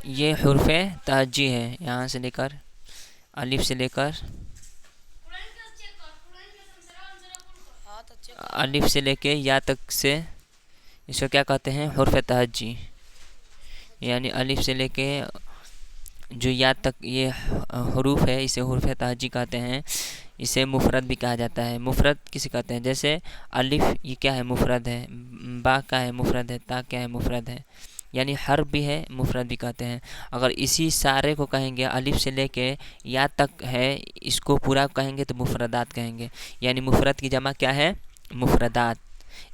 ये हुर्फ़ तहज्जी है, यहाँ से लेकर अलिफ से लेकर अलिफ से लेके या तक से इसको क्या कहते हैं, हुर्फ़ तहज्जी। यानी अलिफ से लेके जो या तक ये हरूफ है इसे हुर्फ़ तहज्जी कहते हैं। इसे मुफ़रद भी कहा जाता है। मुफ़रद किसे कहते हैं? जैसे अलिफ ये क्या है, मुफ़रद है। बा क्या है, मुफ़रद है। ता क्या है, मुफ़रद है। यानी हर्फ भी है, मुफ़रद भी कहते हैं। अगर इसी सारे को कहेंगे अलिफ से लेके या तक है, इसको पूरा कहेंगे तो मुफ़रदात कहेंगे। यानी मुफ़रद की जमा क्या है, मुफ़रदात।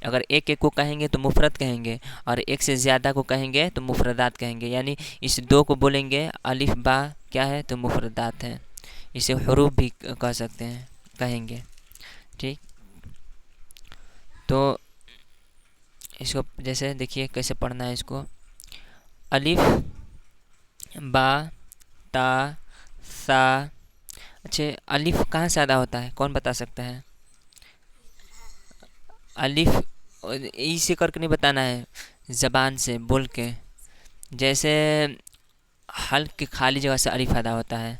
अगर एक एक को कहेंगे तो मुफ़रद कहेंगे, और एक से ज़्यादा को कहेंगे तो मुफ़रदात कहेंगे। यानी इस दो को बोलेंगे अलिफ बा क्या है, तो मुफ़रदात है। इसे हरूफ भी कह सकते हैं, कहेंगे। ठीक, तो इसको जैसे देखिए कैसे पढ़ना है इसको। अलिफ बा ता सा। अच्छा, अलिफ कहाँ से अदा होता है, कौन बता सकता है? अलिफ इसे करके नहीं बताना है, ज़बान से बोल के। जैसे हल्क के खाली जगह से अलिफ अदा होता है,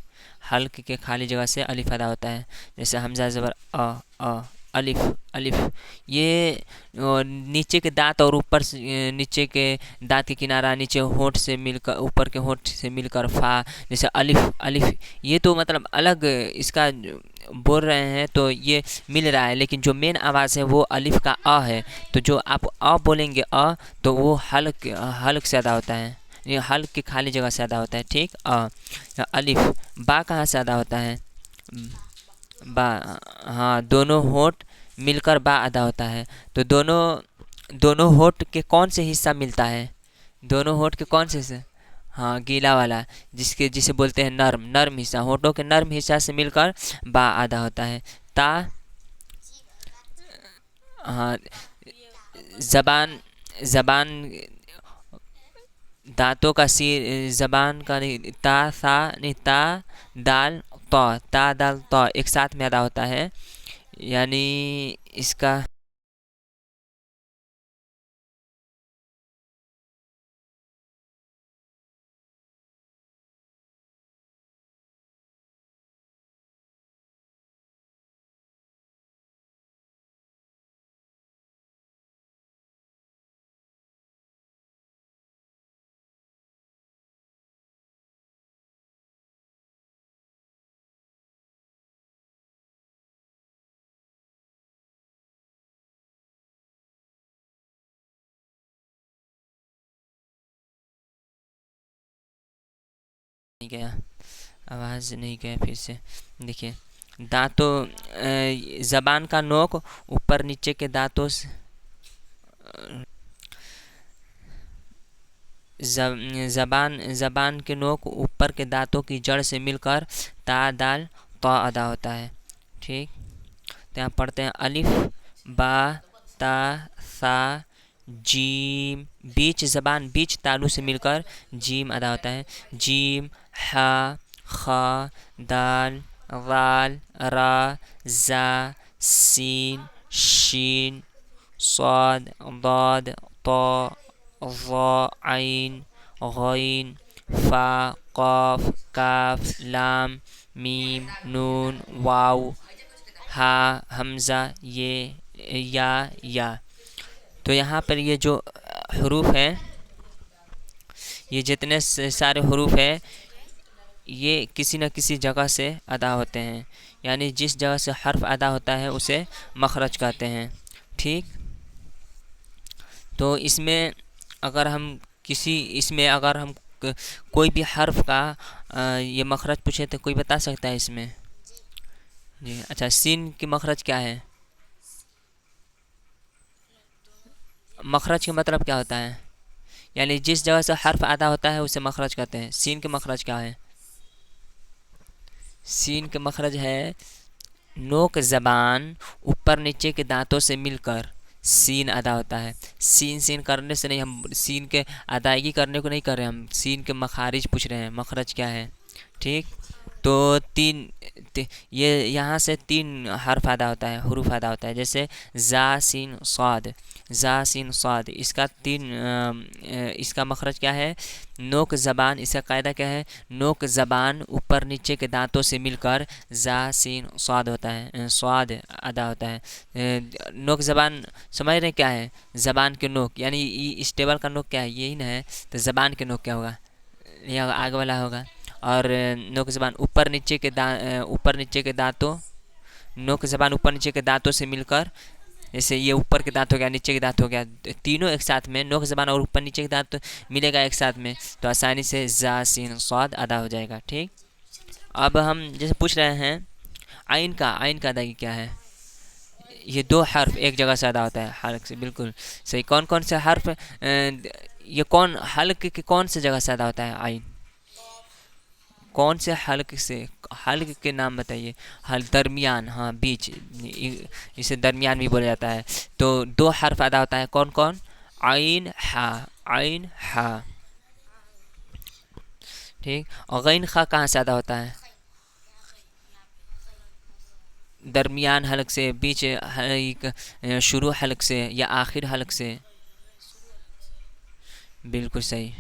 हल्क के खाली जगह से अलिफ अदा होता है। जैसे हमज़ा ज़बर अ अलिफ अलिफ। ये नीचे के दांत और ऊपर से नीचे के दांत के किनारा नीचे होंठ से मिलकर, ऊपर के होंठ से मिलकर फा। जैसे अलिफ अलिफ, ये तो मतलब अलग इसका बोल रहे हैं तो ये मिल रहा है, लेकिन जो मेन आवाज़ है वो अलिफ का अ है। तो जो आप अ बोलेंगे अ, तो वो हल्क हल्क से अदा होता है। ये हल्क की खाली जगह से अदा होता है। ठीक, अलिफ। बा कहाँ से अदा होता है? बा, हाँ, दोनों होंठ मिलकर बा अदा होता है। तो दोनों दोनों होंठ के कौन से हिस्सा मिलता है? दोनों होंठ के कौन से हिस्से? हाँ, गीला वाला, जिसे बोलते हैं नर्म, नर्म हिस्सा। होंठों के नर्म हिस्सा से मिलकर बा अदा होता है। ता, हाँ, जबान जबान दांतों का सी, जबान का नहीं, ता सा नहीं, ता दाल तौ, ता दाल तौ एक साथ में अदा होता है। यानी इसका नहीं गया, आवाज़ नहीं गया, फिर से देखिए। दांतों जबान का नोक ऊपर नीचे के दांतों से जबान जबान के नोक ऊपर के दांतों की जड़ से मिलकर ता दाल तौ अदा होता है। ठीक, तो यहाँ पढ़ते हैं अलिफ बा ता सा जीम। बीच जबान बीच तालू से मिलकर जीम अदा होता है। जीम हा खा दाल वाल रा जा सीन शीन स्वाद दाद तो आइन गइन फा कॉफ काफ लाम मीम नून वाव हा हमज़ा ये या। तो यहाँ पर ये जो हरूफ हैं, ये जितने सारे हरूफ हैं, ये किसी न किसी जगह से अदा होते हैं। यानी जिस जगह से हर्फ अदा होता है उसे मखरज कहते हैं। ठीक, तो इसमें अगर हम कोई भी हर्फ का ये मखरज पूछे तो कोई बता सकता है इसमें? जी, अच्छा, सीन की मखरज क्या है? मखरज का मतलब क्या होता है? यानी जिस जगह से हर्फ अदा होता है उसे मखरज कहते हैं। सीन के मखरज क्या है? सीन के मखरज है नोक ज़बान ऊपर नीचे के दांतों से मिलकर सीन अदा होता है। सीन सीन करने से नहीं, हम सीन के अदायगी करने को नहीं कर रहे, हम सीन के मखारिज पूछ रहे हैं, मखरज क्या है। ठीक, तो ये यहाँ से 3 हर्फ अदा होता है, हुरूफ अदा होता है। जैसे जा सीन स्वाद, जा सीन स्वाद, इसका 3 इसका मखरज क्या है? नोक ज़बान। इसका कायदा क्या है? नोक ज़बान ऊपर नीचे के दांतों से मिलकर जा सीन स्वाद होता है, स्वाद अदा होता है। नोक ज़बान समझ रहे क्या है? ज़बान के नोक, यानी इस टेबल का नोक क्या है? यही ना है। तो ज़बान के नोक क्या होगा? ये आगे वाला होगा। और नोक ज़बान ऊपर नीचे के ऊपर नीचे के दांतों, नोक ज़बान ऊपर नीचे के दांतों से मिलकर, जैसे ये ऊपर के दांत हो गया, नीचे के दांत हो गया, तीनों एक साथ में, नोक ज़बान और ऊपर नीचे के दांत मिलेगा एक साथ में, तो आसानी से जा सीन स्वाद अदा हो जाएगा। ठीक। अब हम जैसे पूछ रहे हैं आइन का अदायगी क्या है? ये 2 हर्फ एक जगह से अदा होता है हल्क से, बिल्कुल सही। कौन कौन से हर्फ ये कौन हल्क के कौन से जगह से अदा होता है आइन? कौन से हल्क से? हल्क के नाम बताइए। हल दरमियान, हाँ बीच, इसे दरमियान भी बोला जाता है। तो 2 हर्फ अदा होता है, कौन कौन? आइन हा, आइन हा। ठीक। और गैन खा कहाँ से अदा होता है? दरमियान हलक से, बीच शुरू हलक से या आखिर हलक से? बिल्कुल सही।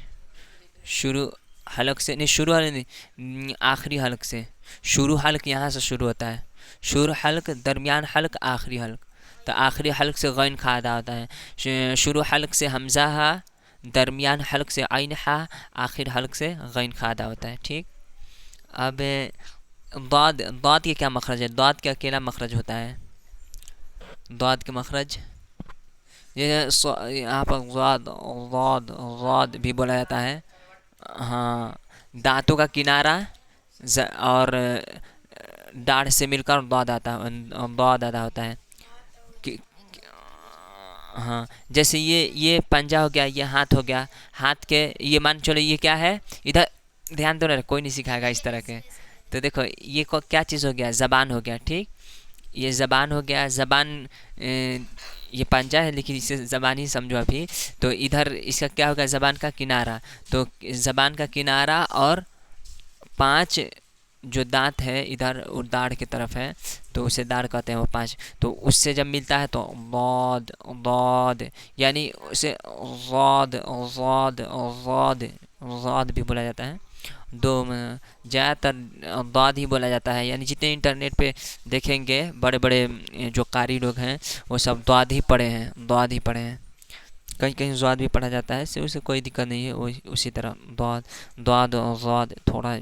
शुरू हलक से नहीं, शुरू हलक नहीं, आखिरी हलक से। शुरू हलक यहाँ से शुरू होता है, शुरू हलक, दरमियान हलक, आखिरी हलक। तो आखिरी हलक से गैन खा अदा होता है। शुरू हलक से हमज़ा हा, दरमियान हलक से आइन हा, आखिर हलक से गैन खा अदा होता है। ठीक। अब दाद, दाद के क्या मखरज है? दाद का अकेला मखरज होता है। दाद के मखरज ये यहाँ पर दाद, दाद, दाद भी बोला जाता है। हाँ, दांतों का किनारा और दाढ़ से मिलकर दाद अदा होता है। कि- हाँ, जैसे ये पंजा हो गया, ये हाथ हो गया, हाथ के ये मान चलो ये क्या है? इधर ध्यान दो ना, कोई नहीं सिखाएगा इस तरह के। तो देखो ये क्या चीज़ हो गया? ज़बान हो गया। ठीक। ये ज़बान हो गया। ज़बान ये पंजा है, लेकिन इसे ज़बान ही समझो अभी। तो इधर इसका क्या होगा? ज़बान का किनारा। तो ज़बान का किनारा और 5 जो दांत है इधर दाढ़ की तरफ है, तो उसे दाढ़ कहते हैं वो 5। तो उससे जब मिलता है तो लौद, लौद, यानी उसे लौद, लौद, लौद, लौद भी बोला जाता है। ज़्यादातर दाद ही बोला जाता है, यानी जितने इंटरनेट पे देखेंगे बड़े बड़े जो कारी लोग हैं वो सब दाद ही पढ़े हैं, दाद ही पढ़े हैं। कहीं कहीं ज़ाद भी पढ़ा जाता है, उसे कोई दिक्कत नहीं है। वो उसी तरह दाद, दाद और ज़ाद थोड़ा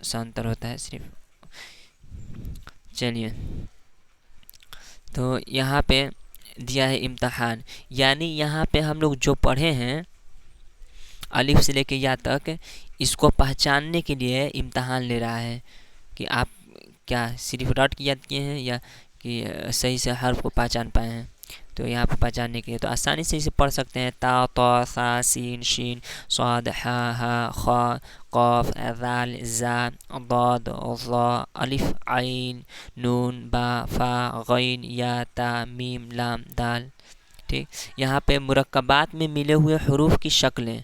सा अंतर होता है सिर्फ। चलिए, तो यहाँ पे दिया है इम्तहान, यानी यहाँ पे हम लोग जो पढ़े हैं अलिफ से लेके या तक, इसको पहचानने के लिए इम्तहान ले रहा है कि आप क्या सिर्फ रट की याद किए हैं या कि सही से हर्फ को पहचान पाए हैं। तो यहाँ पर पहचानने के लिए तो आसानी से इसे पढ़ सकते हैं। ता, ता, सा, सीन, शीन, स्वाद, हा, हा, खा, कॉफ, दाल, जा, दाद, ज़ा, अलिफ, आइन, नून, बा, फा, गैन, या, ता, मीम, लाम, दाल। ठीक। यहाँ पे मुरक्कबात में मिले हुए हरूफ की शक्लें,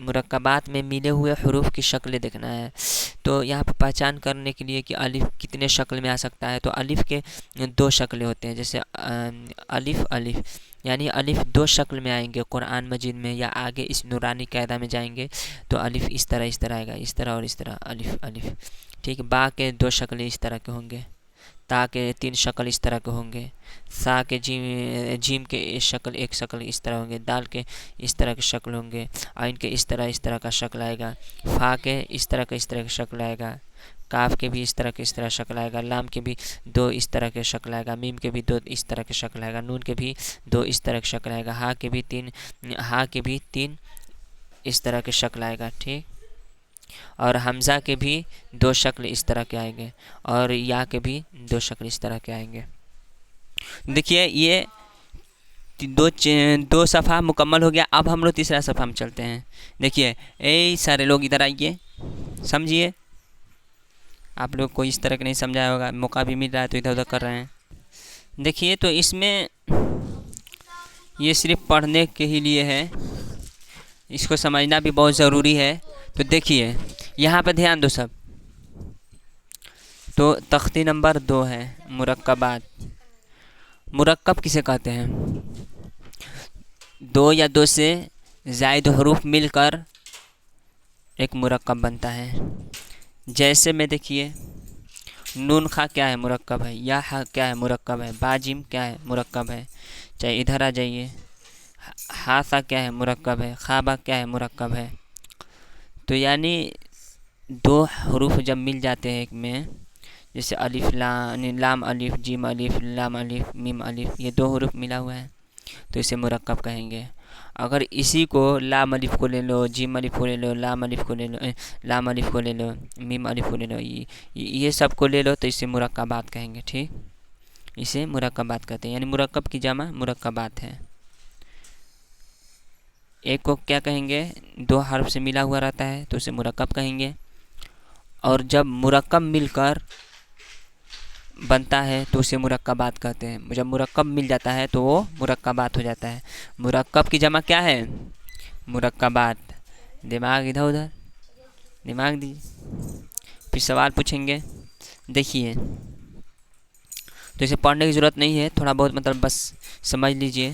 मुरक्कबात में मिले हुए हरूफ की शक्लें देखना है। तो यहाँ पर पहचान करने के लिए कि अलिफ कितने शक्ल में आ सकता है, तो अलिफ के 2 शक्लें होते हैं। जैसे अलिफ, अलिफ यानी अलिफ 2 शक्ल में आएंगे कुरान मजीद में, या आगे इस नूरानी कायदा में जाएंगे तो अलिफ इस तरह आएगा, इस तरह और इस तरह, अलिफ, अलिफ। ठीक। बा के 2 शक्लें इस तरह के होंगे, ता के 3 शक्ल इस तरह के होंगे, सा के जीम के एक शक्ल इस तरह होंगे, दाल के इस तरह के शक्ल होंगे, आइन के इस तरह का शक्ल आएगा, फा के इस तरह का शक्ल आएगा, काफ के भी इस तरह शक्ल आएगा, लाम के भी 2 इस तरह के शक्ल आएगा, मीम के भी 2 इस तरह के शक्ल आएगा, नून के भी 2 इस तरह के शक्ल आएगा, हा के भी 3 इस तरह के शक्ल आएगा। ठीक। और हमज़ा के भी 2 शक्ल इस तरह के आएंगे, और या के भी 2 शक्ल इस तरह के आएंगे। देखिए ये 2 सफ़ा मुकम्मल हो गया। अब हम लोग तीसरा सफ़ा में चलते हैं। देखिए ए सारे लोग इधर आइए, समझिए। आप लोग को इस तरह का नहीं समझाया होगा, मौका भी मिल रहा है तो इधर उधर कर रहे हैं। देखिए तो इसमें ये सिर्फ पढ़ने के ही लिए है, इसको समझना भी बहुत ज़रूरी है। तो देखिए यहाँ पे ध्यान दो सब। तो तख्ती नंबर 2 है मुरक्कबात। मुरक्कब किसे कहते हैं? दो या दो से ज़ायद हरूफ मिलकर एक मुरक्कब बनता है। जैसे में देखिए नून खा क्या है? मुरक्कब है। या हा क्या है? मुरक्कब है। बाजिम क्या है? मुरक्कब है। चाहे इधर आ जाइए, हासा क्या है? मुरक्कब है। खाबा क्या है? मुरक्कब है। तो यानी दो हरूफ जब मिल जाते हैं एक में, जैसे अलिफ लाम अलिफ जीम अलिफ लाम अलिफ मीम अलिफ, ये दो हरूफ मिला हुआ है तो इसे मुरक्कब कहेंगे। अगर इसी को लाम अलिफ को ले लो, जीम अलिफ को ले लो, लाम अलिफ को ले लो, लाम अलिफ को ले लो, मीम अलिफ को ले लो, ये सब को ले लो तो इसे मुरक्कबात कहेंगे। ठीक, इसे मुरक्कबात कहते हैं। यानी मुरक्कब की जमा मुरक्कबात है। एक को क्या कहेंगे? दो हर्फ से मिला हुआ रहता है तो उसे मुरक्कब कहेंगे। और जब मुरक्कब मिलकर बनता है तो उसे मुरक्कबात कहते हैं। जब मुरक्कब मिल जाता है तो वो मुरक्कबात हो जाता है। मुरक्कब की जमा क्या है? मुरक्कबात। दिमाग इधर उधर, दिमाग दीजिए। फिर सवाल पूछेंगे, देखिए। तो इसे पढ़ने की ज़रूरत नहीं है, थोड़ा बहुत मतलब बस समझ लीजिए।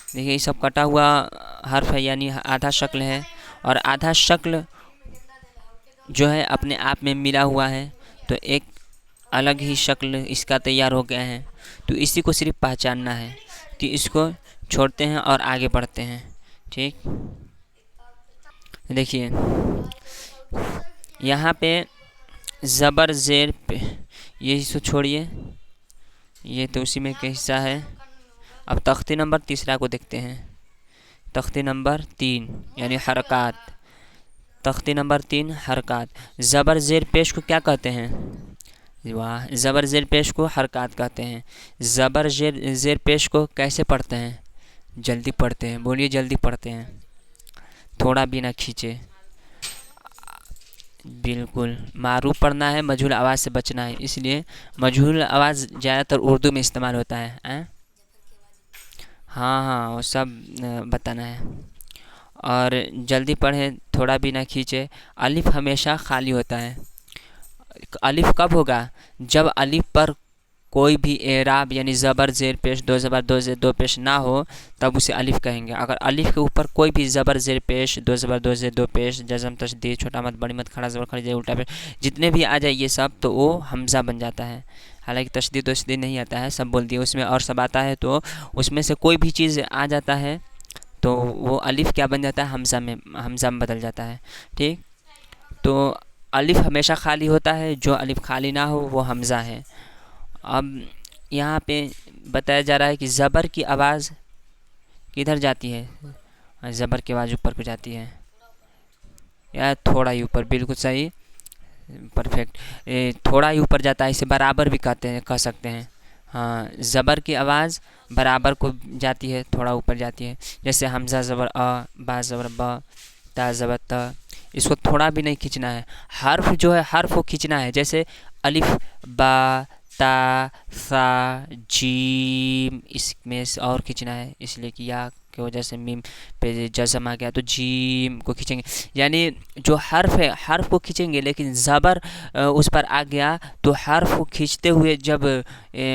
देखिए ये सब कटा हुआ हर्फ है, यानी आधा शक्ल है। और आधा शक्ल जो है अपने आप में मिला हुआ है तो एक अलग ही शक्ल इसका तैयार हो गया है। तो इसी को सिर्फ पहचानना है। तो इसको छोड़ते हैं और आगे बढ़ते हैं। ठीक, देखिए यहाँ पे ज़बर ज़ेर पे, ये इसको छोड़िए, ये तो उसी में का हिस्सा है। अब तख्ती नंबर 3 को देखते हैं। तख्ती नंबर 3 यानी हरकत। तख्ती नंबर 3 हरकत। ज़बर ज़ेर पेश को क्या कहते हैं? वाह, ज़बर ज़ेर पेश को हरकत कहते हैं। ज़बर ज़ेर पेश को कैसे पढ़ते हैं? जल्दी पढ़ते हैं, बोलिए जल्दी पढ़ते हैं, थोड़ा भी ना खींचे। बिल्कुल मारूफ पढ़ना है, मजहूल आवाज़ से बचना है। इसलिए मजहूल आवाज़ ज़्यादातर उर्दू में इस्तेमाल होता है। हाँ हाँ, वो सब बताना है। और जल्दी पढ़ें, थोड़ा भी ना खींचे। अलिफ हमेशा खाली होता है। अलिफ कब होगा? जब अलिफ पर कोई भी एराब यानी ज़बर ज़ेर पेश, दो ज़बर दो ज़ेर दो पेश ना हो तब उसे अलिफ कहेंगे। अगर अलिफ के ऊपर कोई भी ज़बर ज़ेर पेश, दो ज़बर दो ज़ेर दो पेश, जज़म तशदीद, छोटा मत बड़ी मत, खड़ा ज़बर खड़ी ज़ेर उल्टा पेश, जितने भी आ जाए ये सब तो वो हमज़ा बन जाता है। हालांकि तशदीद वशदीद नहीं आता है, सब बोल दिए उसमें, और सब आता है। तो उसमें से कोई भी चीज़ आ जाता है तो वो अलिफ क्या बन जाता है? हमज़ा में बदल जाता है। ठीक, तो अलिफ हमेशा खाली होता है, जो अलिफ खाली ना हो वो हमज़ा है। अब यहाँ पे बताया जा रहा है कि ज़बर की आवाज़ किधर जाती है? ज़बर की आवाज़ ऊपर को जाती है, या थोड़ा ही ऊपर, बिल्कुल सही, परफेक्ट। थोड़ा ही ऊपर जाता है, इसे बराबर भी कहते हैं, कह सकते हैं। हाँ, ज़बर की आवाज़ बराबर को जाती है, थोड़ा ऊपर जाती है। जैसे हमज़ा ज़बर अ, बा ज़बर ब, ता ज़बर त, इसको थोड़ा भी नहीं खींचना है। हर्फ जो है हर्फ को खींचना है। जैसे अलिफ बा ता सा जीम, इसमें और खींचना है, इसलिए कि या की वजह से मीम पे जज़म आ गया तो जीम को खींचेंगे। यानी जो हर्फ है हर्फ को खींचेंगे, लेकिन ज़बर उस पर आ गया तो हर्फ को खींचते हुए जब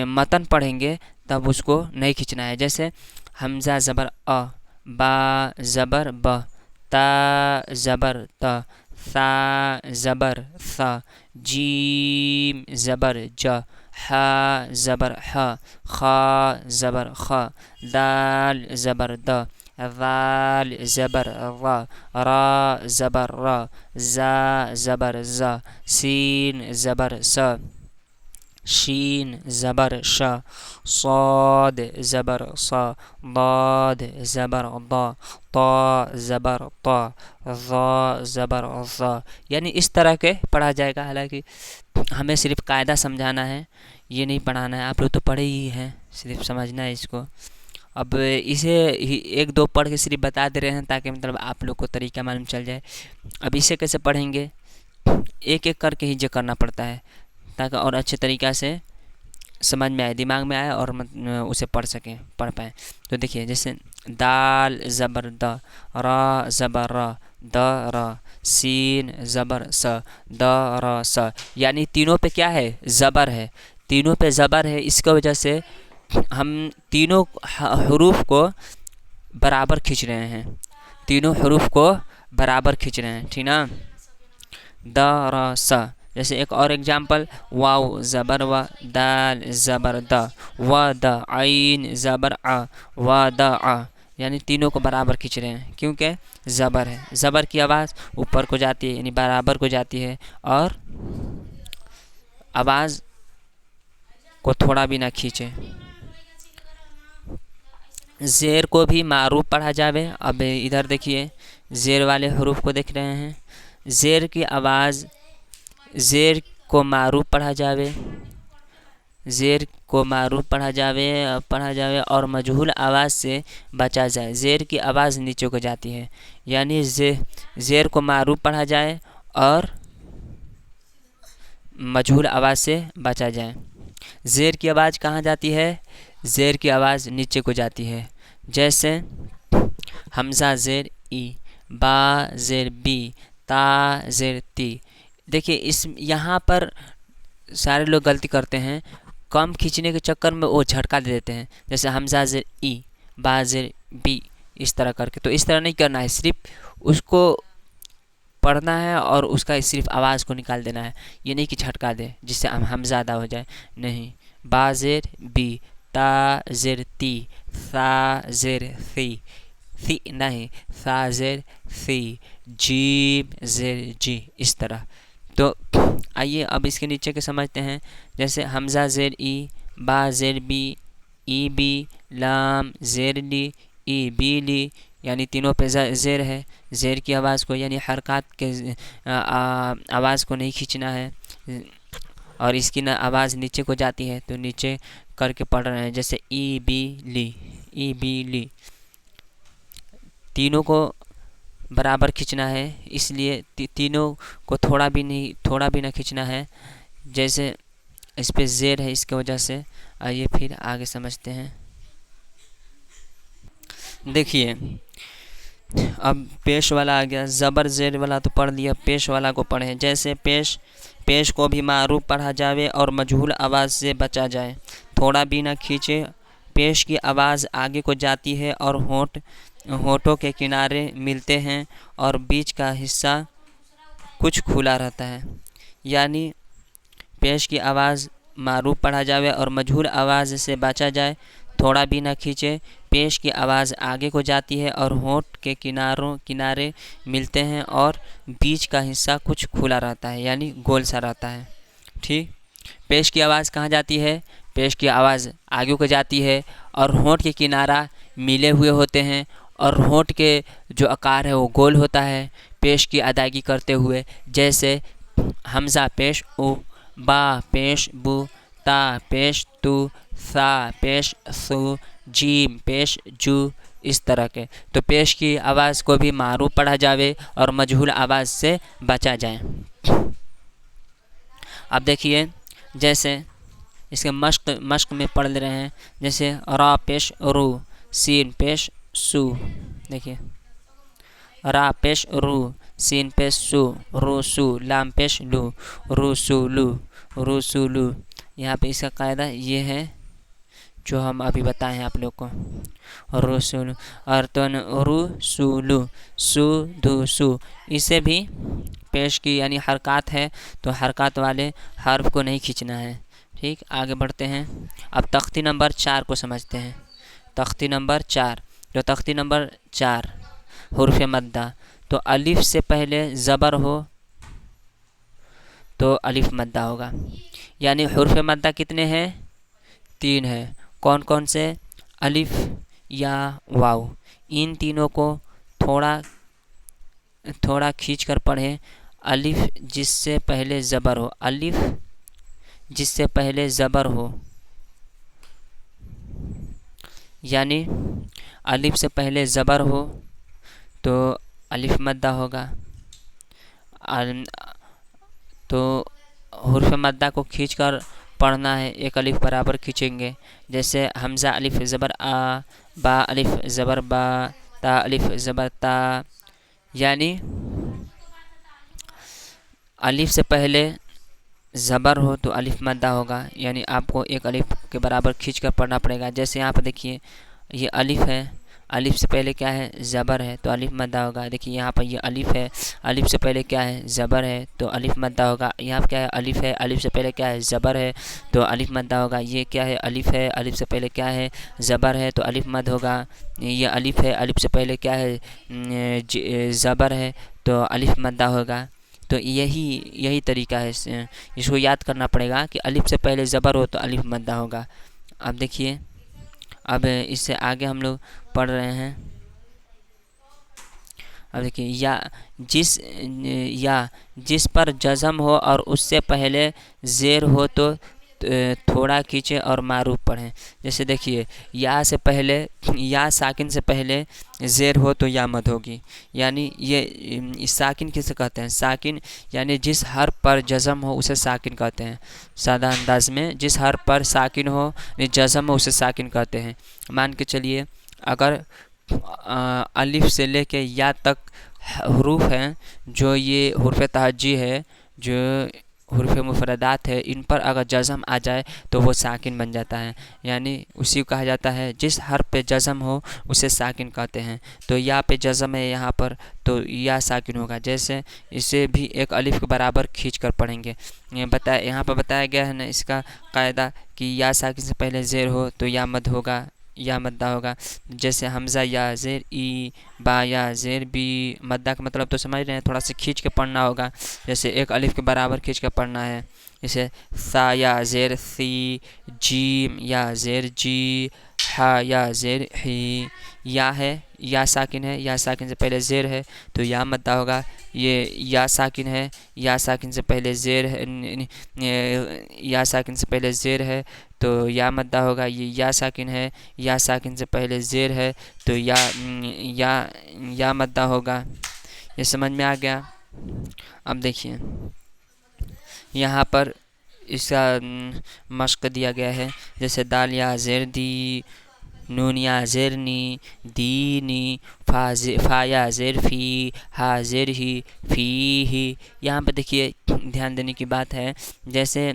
मतन पढ़ेंगे तब उसको नहीं खींचना है। जैसे हमज़ा ज़बर अ, बा ज़बर ब, ता ज़बर त, सा ज़बर सा, जीम ज़बर ज, हा ज़बर ह, खा ज़बर ख, दाल ज़बर द, ज़ाल ज़बर ज़, रा ज़बर र, ज़ा ज़बर ज़, सीन ज़बर स, शीन ज़बर श, साद ज़बर स, दाद ज़बर द, ता ज़बर त, ज़ा ज़बर ज़। यानी इस तरह के पढ़ा जाएगा। हालांकि हमें सिर्फ कायदा समझाना है, ये नहीं पढ़ाना है। आप लोग तो पढ़े ही हैं, सिर्फ समझना है इसको। अब इसे एक दो पढ़ के सिर्फ बता दे रहे हैं ताकि मतलब आप लोग को तरीका मालूम चल जाए। अब इसे कैसे पढ़ेंगे? एक एक करके ही जो करना पड़ता है ताकि और अच्छे तरीक़ा से समझ में आए, दिमाग में आए और उसे पढ़ पाएँ। तो देखिए जैसे दाल ज़बर द, र ज़बर र, द र, सीन ज़बर स, द र स, यानी तीनों पे क्या है, ज़बर है। तीनों पे ज़बर है, इसकी वजह से हम तीनों हरूफ को बराबर खींच रहे हैं, तीनों हरूफ को बराबर खींच रहे हैं, ठीक ना। द र स, जैसे एक और एग्जाम्पल, वाव ज़बर व, दाल ज़बर द, व द, आइन ज़बर आ, व द आ, यानी तीनों को बराबर खींच रहे हैं क्योंकि ज़बर है। ज़बर की आवाज़ ऊपर को जाती है यानी बराबर को जाती है, और आवाज़ को थोड़ा भी ना खींचे। ज़ेर को भी मारूफ पढ़ा जावे। अब इधर देखिए ज़ेर वाले हरूफ को देख रहे हैं। ज़ेर की आवाज़, ज़ेर को मारूफ पढ़ा जावे, ज़ेर को मारूफ पढ़ा जावे और मजहूल आवाज़ से बचा जाए। ज़ेर की आवाज़ नीचे को जाती है, यानी ज़ेर को मारूफ पढ़ा जाए और मजहूल आवाज़ से बचा जाए। ज़ेर की आवाज़ कहाँ जाती है, ज़ेर की आवाज़ नीचे को जाती है। जैसे हमज़ा ज़ेर ई, बा ज़ेर बी, ता ज़ेर ती। देखिए इस यहाँ पर सारे लोग गलती करते हैं, कम खींचने के चक्कर में वो झटका दे देते हैं। जैसे हमज़ा ज़ेर ई, बा ज़ेर बी, इस तरह करके। तो इस तरह नहीं करना है, सिर्फ उसको पढ़ना है और उसका सिर्फ आवाज़ को निकाल देना है, ये नहीं कि झटका दे जिससे हम ज़्यादा हो जाए, नहीं। बा ज़ेर बी, ता ज़ेर ती, सा ज़ेर सी, सी नहीं, सा ज़ेर सी, जीम ज़ेर जी, इस तरह। तो आइए अब इसके नीचे के समझते हैं। जैसे हमज़ा ज़ेर ई, बा ज़ेर बी, ई बी, लाम ज़ेर ली, ई बी ली, यानी तीनों पे ज़ेर है। ज़ेर की आवाज़ को यानी हरकत के आवाज़ को नहीं खींचना है, और इसकी ना आवाज़ नीचे को जाती है तो नीचे करके पढ़ रहे हैं। जैसे ई बी ली, ई बी ली, तीनों को बराबर खींचना है, इसलिए तीनों को थोड़ा भी ना खींचना है। जैसे इस पे ज़ेर है, इसकी वजह से। आइए फिर आगे समझते हैं। देखिए अब पेश वाला आ गया, ज़बर ज़ेर वाला तो पढ़ लिया, पेश वाला को पढ़ें। जैसे पेश को भी मारूफ पढ़ा जावे और मजहूल आवाज़ से बचा जाए, थोड़ा भी ना खींचे। पेश की आवाज़ आगे को जाती है और होठों के किनारे मिलते हैं और बीच का हिस्सा कुछ खुला रहता है, यानी पेश की आवाज़ मारूफ पढ़ा जावे और मजहूल आवाज़ से बचा जाए, थोड़ा भी ना खींचे। पेश की आवाज़ आगे को जाती है और होठ के किनारे मिलते हैं और बीच का हिस्सा कुछ खुला रहता है, यानी गोल सा रहता है, ठीक। पेश की आवाज़ कहाँ जाती है, पेश की आवाज़ आगे को जाती है और होठ के किनारा मिले हुए होते हैं और होठ के जो आकार है वो गोल होता है पेश की अदायगी करते हुए। जैसे हमज़ा पेश उ, बा पेश बु, ता पेश तु, सा पेश सु, जीम पेश जू, इस तरह के। तो पेश की आवाज़ को भी मारूफ पढ़ा जावे और मजहूल आवाज़ से बचा जाए। अब देखिए जैसे इसके मश्क में पढ़ ले रहे हैं। जैसे रा पेश रू, सीन पेश सु, देखिए रा पेश रू, सीन पेश सु, रू सु, लाम पेश लू, रू सु लू, रू सु लू। यहाँ पे इसका कायदा ये है जो हम अभी बताए हैं आप लोग को, रुसुलु। और तो रुसुलु, सु धु सु, इसे भी पेश की यानी हरकत है तो हरकत वाले हर्फ को नहीं खींचना है, ठीक। आगे बढ़ते हैं। अब तख्ती नंबर 4 को समझते हैं। तख्ती नंबर 4, जो तख्ती नंबर 4 हुर्फ मद्दा, तो अलिफ से पहले ज़बर हो तो अलिफ मद्दा होगा। यानी हुर्फ मद्दा कितने हैं, 3 हैं। कौन कौन से, अलिफ या वाव, इन तीनों को थोड़ा खींच कर पढ़ें। अलिफ जिससे पहले ज़बर हो, अलिफ जिससे पहले ज़बर हो, यानी अलिफ से पहले ज़बर हो तो अलिफ मद्दा होगा। तो हुर्फ मद्दा को खींचकर पढ़ना है एक अलिफ बराबर खींचेंगे। जैसे हमज़ा अलिफ ज़बर आ, बा अलिफ ज़बर बा, ता अलिफ ज़बर ता, यानी अलिफ से पहले ज़बर हो तो अलिफ मद्दा होगा, यानी आपको एक अलिफ के बराबर खींच कर पढ़ना पड़ेगा। जैसे यहाँ पर देखिए ये अलिफ है, अलिफ से पहले क्या है ज़बर है तो अलिफ मद्दा होगा। देखिए यहाँ पर ये अलिफ है, अलिफ से पहले क्या है ज़बर है तो अलिफ मद्दा होगा। यहाँ पर क्या है अलिफ है, अलिफ से पहले क्या है ज़बर है तो अलिफ मद्दा होगा। ये क्या है अलिफ है, अलिफ से पहले क्या है ज़बर है तो अलिफ मद होगा। ये अलिफ है, अलिफ से पहले क्या है ज़बर है तो अलिफ मद्दा होगा। तो यही तरीका है, इसको याद करना पड़ेगा कि अलिफ से पहले ज़बर हो तो अलिफ मद्दा होगा। अब देखिए, अब इससे आगे हम लोग पढ़ रहे हैं। अब देखिए या जिस पर जज़म हो और उससे पहले ज़ेर हो तो थोड़ा खींचे और मारूफ पढ़ें। जैसे देखिए या से पहले, या साकिन से पहले ज़ेर हो तो या मद होगी, यानी ये साकिन किसे कहते हैं, साकिन यानी जिस हर पर जज़म हो उसे साकिन कहते हैं। सादा अंदाज में जिस हर पर साकिन हो जज़म हो उसे साकिन कहते हैं। मान के चलिए अगर अलिफ से लेके या तक हरूफ हैं जो ये हुर्फ़ तहज्जी है, जो हुर्फ़ मुफ़रदात है, इन पर अगर जज़म आ जाए तो वो साकिन बन जाता है, यानी उसी को कहा जाता है जिस हर्फ पे जज़म हो उसे साकिन कहते हैं। तो या पे जज़म है यहाँ पर तो या साकिन होगा। जैसे इसे भी एक अलिफ के बराबर खींच कर पढ़ेंगे। यहाँ पर बताया गया है ना इसका कायदा कि या साकिन से पहले ज़ेर हो तो या मद होगा, या मद्दा होगा। जैसे हमज़ा या ज़ेर ई, बा या ज़ेर बी, मद्दा का मतलब तो समझ रहे हैं, थोड़ा सा खींच के पढ़ना होगा। जैसे एक अलिफ के बराबर खींच के पढ़ना है। जैसे सा या ज़ेर सी, जीम या ज़ेर जी, हा या ज़ेर ही। या है, या साकिन है, या साकिन से पहले ज़ेर है तो या मद्दा होगा। ये या साकिन है, या साकिन से पहले ज़ेर है, या साकिन से पहले ज़ेर है तो या मद्दा होगा। ये या साकिन है, या साकिन से पहले ज़ेर है तो या मद्दा होगा। ये समझ में आ गया। अब देखिए यहाँ पर इसका मश्क दिया गया है। जैसे दाल या ज़ेर दी, नून या ज़ेर नी, दीनी, फा या ज़ेर फ़ी, हा ज़ेर ही, फ़ी ही। यहाँ पर देखिए ध्यान देने की बात है, जैसे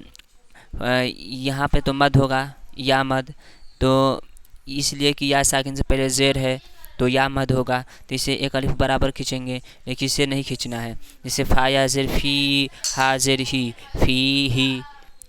यहाँ पे तो मद होगा, या मद, तो इसलिए कि या साकिन से पहले ज़ेर है तो या मद होगा, तो इसे एक अलिफ बराबर खींचेंगे, लेकिन इसे नहीं खींचना है। जैसे फ़ा या ज़ेर फ़ी, हा ज़ेर ही, फ़ी ही।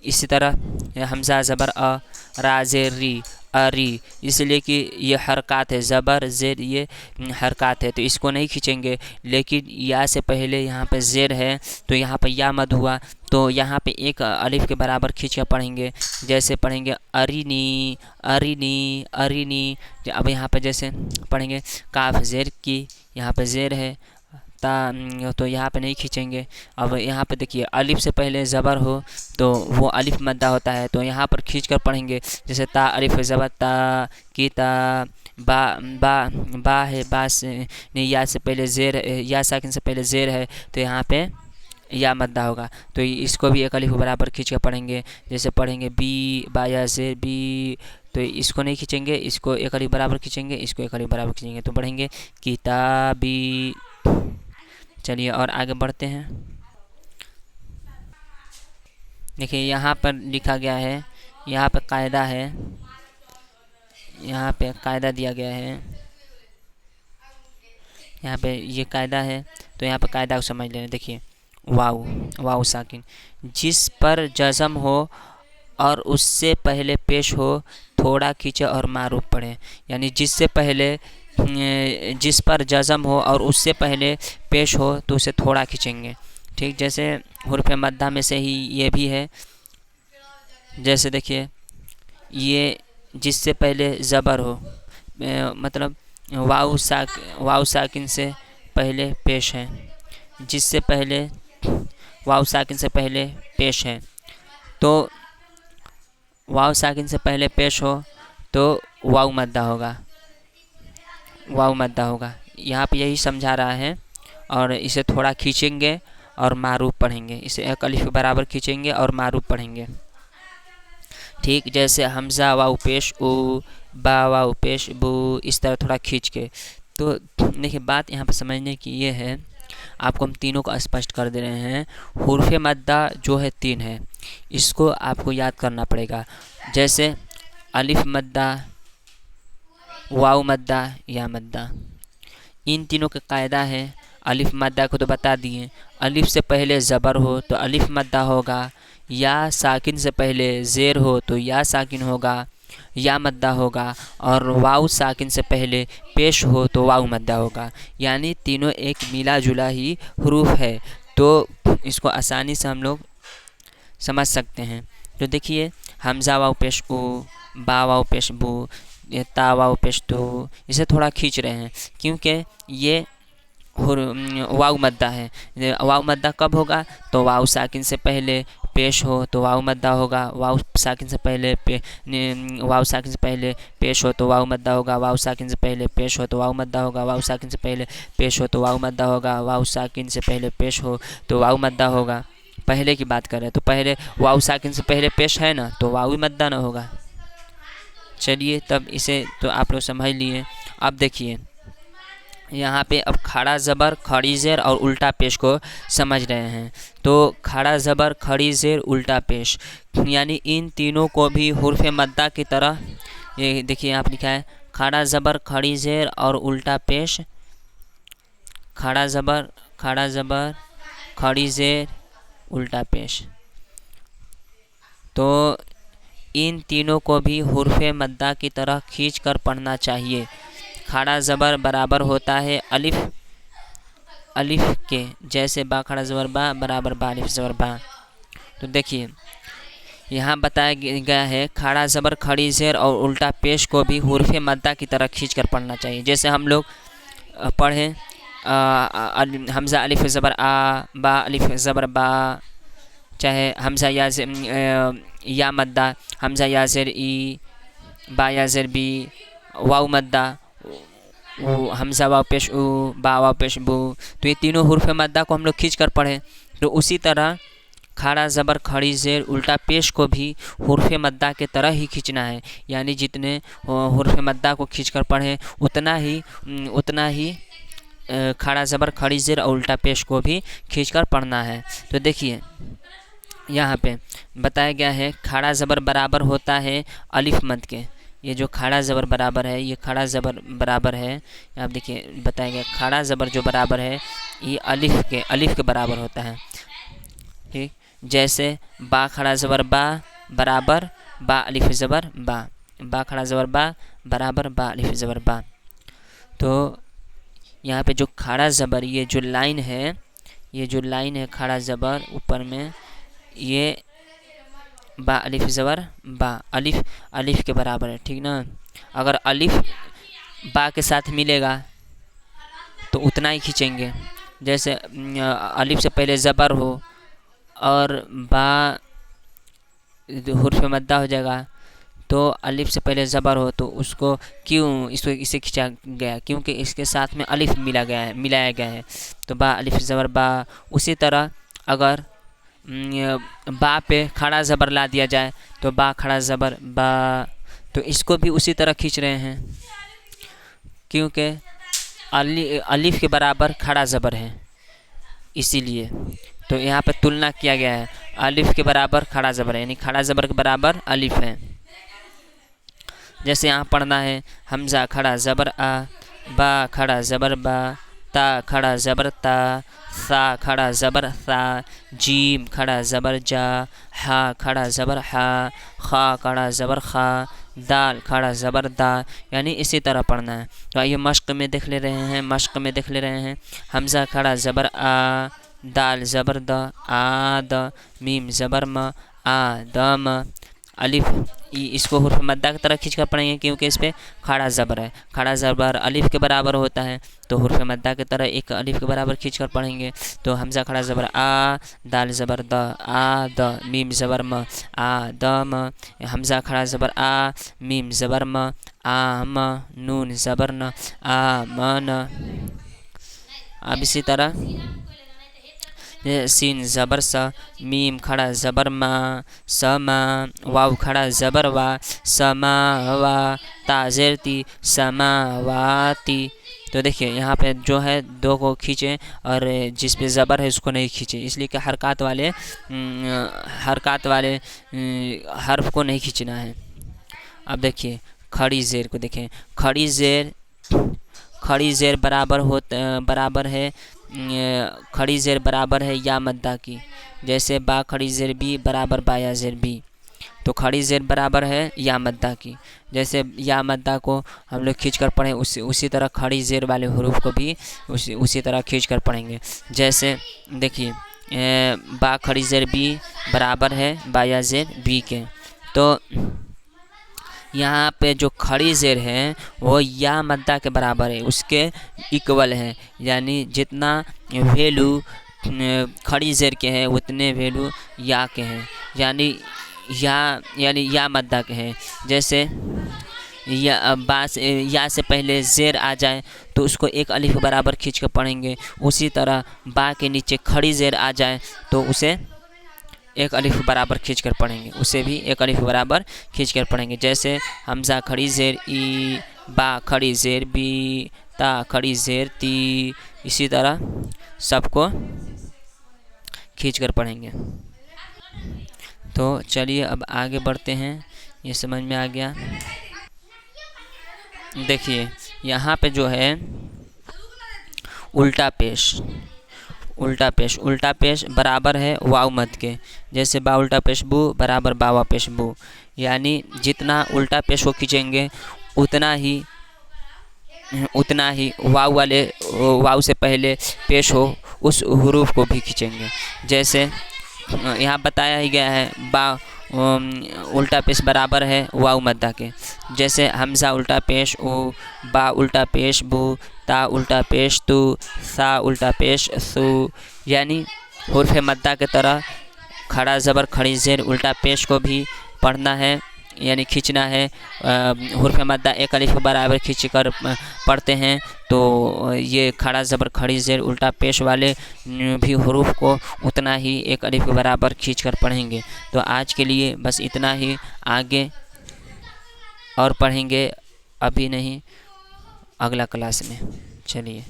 इसी तरह हमज़ा ज़बर अ, रा ज़ेर री, अरी, इसलिए कि ये हरकत है, ज़बर ज़ेर ये हरकत है तो इसको नहीं खींचेंगे। लेकिन या से पहले यहाँ पे ज़ेर है तो यहाँ पे या मद हुआ, तो यहाँ पे एक अलिफ के बराबर खींच कर पढ़ेंगे। जैसे पढ़ेंगे अरिनी, अरिनी, अरिनी। अब यहाँ पे जैसे पढ़ेंगे काफ ज़ेर की, यहाँ पे ज़ेर है तो यहाँ पे नहीं खींचेंगे। अब यहाँ पे देखिए अलिफ से पहले ज़बर हो तो वो अलिफ मद्दा होता है, तो यहाँ पर खींच कर पढ़ेंगे। जैसे ता अलिफ ज़बर ता, की ता, बा है, बा से या से पहले ज़ेर, या साकिन से पहले ज़ेर है तो यहाँ पे या मद्दा होगा, तो इसको भी एक अलिफ बराबर खींच कर पढ़ेंगे। जैसे पढ़ेंगे बी, बा या ज़ेर बी, तो इसको नहीं खींचेंगे, इसको एक अलिफ बराबर खींचेंगे, इसको एक अलिफ बराबर खींचेंगे, तो पढ़ेंगे किताबी। चलिए और आगे बढ़ते हैं। देखिए यहाँ पर लिखा गया है, यहाँ पे कायदा है, यहाँ पे कायदा दिया गया है, यहाँ पे ये कायदा है, तो यहाँ पे कायदा को समझ लेना। देखिए वाव साकिन जिस पर जज़म हो और उससे पहले पेश हो थोड़ा खींचे और मारूफ पढ़े, यानी जिससे पहले जिस पर जज़म हो और उससे पहले पेश हो तो उसे थोड़ा खींचेंगे। ठीक, जैसे हुर्फ़ मद्दा में से ही ये भी है। जैसे देखिए ये जिससे पहले ज़बर हो, मतलब वाव साकिन से पहले पेश है, जिससे पहले वाव साकिन से पहले पेश है, तो वाव साकिन से पहले पेश हो तो वाव मद्दा होगा, वाव मद्दा होगा। यहाँ पे यही समझा रहा है। और इसे थोड़ा खींचेंगे और मारूफ पढ़ेंगे, इसे एक अलिफ के बराबर खींचेंगे और मारूफ पढ़ेंगे। ठीक, जैसे हमज़ा वाव पेश ऊ, बा वाव पेश बू, इस तरह थोड़ा खींच के। तो देखिए बात यहाँ पर समझने की ये है, आपको हम तीनों को स्पष्ट कर दे रहे हैं। हुर्फ़ मद्दा जो है 3 है, इसको आपको याद करना पड़ेगा। जैसे अलिफ मद्दा, वाव मद्दा, या मद्दा, इन तीनों का कायदा है। अलिफ मद्दा को तो बता दिए, अलिफ से पहले ज़बर हो तो अलिफ मद्दा होगा, या साकिन से पहले ज़ेर हो तो या साकिन होगा, या मद्दा होगा, और वाव साकिन से पहले पेश हो तो वाव मद्दा होगा। यानी तीनों एक मिला जुला ही हरूफ है, तो इसको आसानी से हम लोग समझ सकते हैं। तो देखिए हमज़ा वाव पेश ऊ, बा वाव पेश बू, ता वाव पेश तो, इसे थोड़ा खींच रहे हैं क्योंकि ये वाव मद्दा है। वाव मद्दा कब होगा? तो वाव साकिन से पहले पेश हो तो वाव मद्दा होगा, वाव साकिन से पहले वाव साकिन से पहले पेश हो तो वाव मद्दा होगा, वाव साकिन से पहले पेश हो तो वाव मद्दा होगा, वाव साकिन से पहले पेश हो तो वाव मद्दा होगा, वाव साकिन से पहले पेश हो तो वाव मद्दा होगा। पहले की बात करें तो पहले वाव साकिन से पहले पेश है ना, तो वाव मद्दा ना होगा। चलिए तब इसे तो आप लोग समझ लिए। अब देखिए यहाँ पे अब खड़ा ज़बर, खड़ी ज़ेर और उल्टा पेश को समझ रहे हैं। तो खड़ा ज़बर, खड़ी ज़ेर, उल्टा पेश, यानी इन तीनों को भी हुर्फ़ मद्दा की तरह, ये देखिए यहाँ पे लिखा है खड़ा ज़बर, खड़ी ज़ेर और उल्टा पेश, खड़ा ज़बर, खड़ी ज़ेर, उल्टा पेश। तो इन तीनों को भी हुर्फ़ मद्दा की तरह खींच कर पढ़ना चाहिए। खड़ा ज़बर बराबर होता है अलिफ के, जैसे बा खड़ा ज़बर बा बराबर बा अलिफ ज़बर बा। तो देखिए यहाँ बताया गया है खड़ा ज़बर, खड़ी ज़ेर और उल्टा पेश को भी हुर्फ़ मद्दा की तरह खींच कर पढ़ना चाहिए। जैसे हम लोग पढ़ें हमज़ा अलिफ ज़बर आ, बा अलिफ ज़बर बा, चाहे हमज़ा या मद्दा, हमज़ा या ज़ेर ई, बा या ज़ेर बी, वाव मद्दा, हमज़ा वाव पेश ऊ, बा वाव पेश बू। तो ये तीनों हुर्फ़ मद्दा को हम लोग खींच कर पढ़ें। तो उसी तरह खड़ा ज़बर, खड़ी ज़ेर, उल्टा पेश को भी हुर्फ़ मद्दा के तरह ही खींचना है। यानी जितने हुर्फ़ मद्दा को खींच कर पढ़ें उतना ही खड़ा ज़बर, खड़ी ज़ेर और उल्टा पेश को भी खींच कर पढ़ना है। तो देखिए यहाँ पे बताया गया है खड़ा ज़बर बराबर होता है अलिफ मद के। ये जो खड़ा ज़बर बराबर है, ये खड़ा ज़बर बराबर है, आप देखिए बताया गया खड़ा ज़बर जो बराबर है ये अलिफ के बराबर होता है। ठीक, जैसे बा खड़ा ज़बर बा बराबर बा अलिफ ज़बर बा, बा खड़ा ज़बर बा बराबर बा अलिफ ज़बर बा। तो यहाँ पे जो खड़ा ज़बर, ये जो लाइन है खड़ा ज़बर ऊपर में, ये बा अलिफ ज़बर बा, अलिफ के बराबर है। ठीक ना, अगर अलिफ बा के साथ मिलेगा तो उतना ही खींचेंगे। जैसे अलिफ से पहले ज़बर हो और बा हुर्फ़ मद्दा हो जाएगा, तो अलिफ से पहले ज़बर हो तो उसको इसे खींचा गया क्योंकि इसके साथ में अलिफ मिलाया गया है। तो बा अलिफ ज़बर बा। उसी तरह अगर बा पे खड़ा ज़बर ला दिया जाए तो बा खड़ा ज़बर बा, तो इसको भी उसी तरह खींच रहे हैं क्योंकि अलिफ के बराबर खड़ा ज़बर है, इसीलिए। तो यहाँ पर तुलना किया गया है, अलिफ के बराबर खड़ा ज़बर है, यानी खड़ा ज़बर के बराबर अलिफ है। जैसे यहाँ पढ़ना है हमज़ा खड़ा ज़बर आ, बा खड़ा ज़बर बा, ता खड़ा ज़बर ता, सा खड़ा ज़बर सा, जीम खड़ा ज़बर जा, हा खड़ा ज़बर हा, खा खड़ा ज़बर खा, दाल खड़ा ज़बर दा, यानी इसी तरह पढ़ना है। तो आइए मश्क में देख ले रहे हैं हमज़ा खड़ा ज़बर आ, दाल ज़बर द, आ द, मीम ज़बर म, आ द म, अलिफ इसको हुर्फ़ मद्दा की तरह खींच कर पढ़ेंगे क्योंकि इस पर खड़ा ज़बर है। खड़ा ज़बर अलिफ के बराबर होता है, तो हुर्फ़ मद्दा की तरह एक अलिफ के बराबर खींच कर पढ़ेंगे। तो हमज़ा खड़ा ज़बर आ, दाल ज़बर द, आ द, मीम ज़बर म, आ द म, हमज़ा खड़ा ज़बर आ, मीम ज़बर म, आ म, नून ज़बर न, आ म न। अब इसी तरह सीन ज़बर स, मीम खड़ा ज़बर मा, समा, वाव खड़ा ज़बर वा, समावा, ता ज़ेर ती, समावाती। तो देखिए यहाँ पे जो है दो को खींचें और जिस पे ज़बर है उसको नहीं खींचें, इसलिए कि हरकत वाले हर्फ को नहीं खींचना है। अब देखिए खड़ी ज़ेर को देखें, खड़ी ज़ेर बराबर है खड़ी ज़ेर बराबर है या मद्दा की। जैसे बा खड़ी ज़ेर बी बराबर बा या ज़ेर बी, तो खड़ी ज़ेर बराबर है या मद्दा की। जैसे या मद्दा को हम लोग खींच कर पढ़ें, उसी तरह खड़ी ज़ेर वाले हरूफ को भी उसी तरह खींच कर पढ़ेंगे। जैसे देखिए बा खड़ी ज़ेर बी बराबर है बा या ज़ेर बी के। तो यहाँ पे जो खड़ी ज़ेर है वो या मद्दा के बराबर है, उसके इक्वल है, यानी जितना वैल्यू खड़ी ज़ेर के हैं उतने वैल्यू या के हैं, यानी या मद्दा के हैं। जैसे या से पहले ज़ेर आ जाए तो उसको एक अलिफ बराबर खींच कर पढ़ेंगे। उसी तरह बा के नीचे खड़ी ज़ेर आ जाए तो उसे एक अलिफ बराबर खींच कर पढ़ेंगे, उसे भी एक अलिफ बराबर खींच कर पढ़ेंगे। जैसे हमज़ा खड़ी ज़ेर ई, बा खड़ी ज़ेर बी, ता खड़ी ज़ेर ती, इसी तरह सबको खींच कर पढ़ेंगे। तो चलिए अब आगे बढ़ते हैं, ये समझ में आ गया। देखिए यहाँ पे जो है उल्टा पेश बराबर है वाव मद के। जैसे बा उल्टा पेश बू बराबर बावा पेश बू, यानी जितना उल्टा पेश को खींचेंगे उतना ही वाव से पहले पेश हो उस हुरूफ को भी खींचेंगे। जैसे यहाँ बताया ही गया है बा उल्टा पेश बराबर है वाव मद्दा के। जैसे हमज़ा उल्टा पेश उ, बा उल्टा पेश बू, ता उल्टा पेश तू, सा उल्टा पेश सू, यानी हुर्फ़ मद्दा के तरह खड़ा ज़बर खड़ी ज़ेर उल्टा पेश को भी पढ़ना है, यानी खींचना है। हुर्फ़ मद्दा एक अलिफ बराबर खींच कर पढ़ते हैं, तो ये खड़ा ज़बर खड़ी ज़ेर उल्टा पेश वाले भी हुरूफ को उतना ही एक अलिफ बराबर खींच कर पढ़ेंगे। तो आज के लिए बस इतना ही, आगे और पढ़ेंगे, अभी नहीं, अगला क्लास में। चलिए।